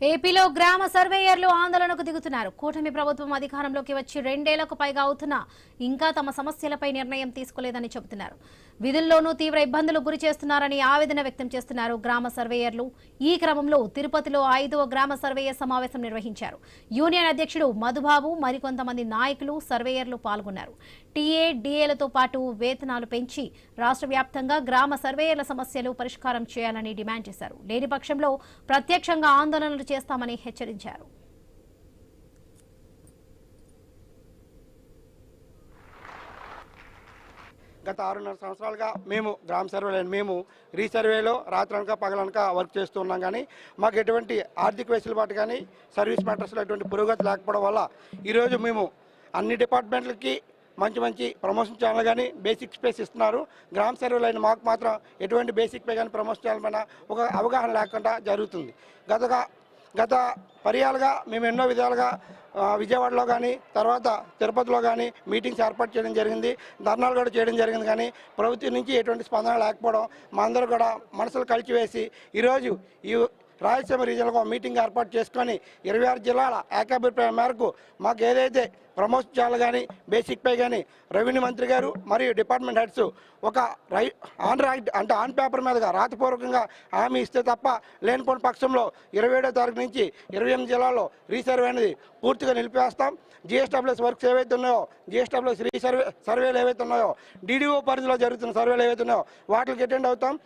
ఏపీలో గ్రామ సర్వేయర్లు ఆందోళనకు దిగుతున్నారు. కూటమి ప్రభుత్వం అధికారంలోకి వచ్చి 2 ఏళ్లకు పైగా అవుతున్నా ఇంకా తమ సమస్యలపై నిర్ణయం తీసుకోలేదని చెబుతున్నారు. విధుల్లోనూ తీవ్ర ఇబ్బందులు గురి చేస్తున్నారని ఆవేదన వ్యక్తం చేస్తున్నారు గ్రామ సర్వేయర్లు. ఈ క్రమంలో తిరుపతిలో 5వ గ్రామ సర్వేయర్ సమావేశం నిర్వహించారు. యూనియన్ అధ్యక్షుడు మధుబాబు మరికొంతమంది నాయకులు సర్వేయర్లు పాల్గొన్నారు. టీఏ, డిఏలతో పాటు వేతనాలు పెంచి రాష్ట్ర వ్యాప్తంగా గ్రామ సర్వేయర్ల సమస్యలు పరిష్కారం చేయాలని డిమాండ్ చేశారు. లేని పక్షంలో ప్రత్యక్షంగా ఆందోళనలు చేస్తామని హెచ్చరించారు. గత 6.5 సంవత్సరాలుగా మేము గ్రామ సర్వేలో రీసర్వేలో రాత్రనక పగలనక వర్క్ చేస్తూ ఉన్నాం. కానీ మాకు ఎటువంటి ఆర్థిక వెసులుబాటు కానీ సర్వీస్ మ్యాటర్స్లో ఎటువంటి పురోగతి లేకపోవడం వల్ల ఈరోజు మేము అన్ని డిపార్ట్మెంట్లకి మంచి ప్రమోషన్ ఛానల్ కానీ బేసిక్ స్పేస్ ఇస్తున్నారు. గ్రామ సర్వేలో అయిన మాకు మాత్రం ఎటువంటి బేసిక్ పే కానీ ప్రమోషన్ ఛానల్ పైన ఒక అవగాహన లేకుండా జరుగుతుంది. గత పర్యాలుగా మేము ఎన్నో విధాలుగా విజయవాడలో కానీ తర్వాత తిరుపతిలో కానీ మీటింగ్స్ ఏర్పాటు చేయడం జరిగింది, ధర్నాలు కూడా చేయడం జరిగింది. కానీ ప్రభుత్వం నుంచి ఎటువంటి స్పందన లేకపోవడం మా అందరూ కూడా మనసులు కలిచివేసి ఈరోజు ఈ రాయలసీమ రీజియన్లో మీటింగ్ ఏర్పాటు చేసుకొని 26 జిల్లాల ఏకాభిప్రాయం మేరకు మాకు ఏదైతే ప్రమోషన్ చేయాలి కానీ బేసిక్ పే కానీ రెవెన్యూ మంత్రి గారు మరియు డిపార్ట్మెంట్ హెడ్స్ ఒక ఆన్ పేపర్ మీదుగా రాతపూర్వకంగా హామీ ఇస్తే తప్ప లేనిపోయిన పక్షంలో 27వ తారీఖు నుంచి 28 జిల్లాల్లో రీసర్వే అనేది పూర్తిగా నిలిపివేస్తాం. జిఎస్డబ్ల్యూఎస్ వర్క్స్ ఏవైతే ఉన్నాయో, జిఎస్డబ్ల్యూఎస్ సర్వేలు ఏవైతే ఉన్నాయో, డిడిఓ పరిధిలో జరుగుతున్న సర్వేలు ఏవైతే ఉన్నాయో వాటికి అటెండ్ అవుతాం.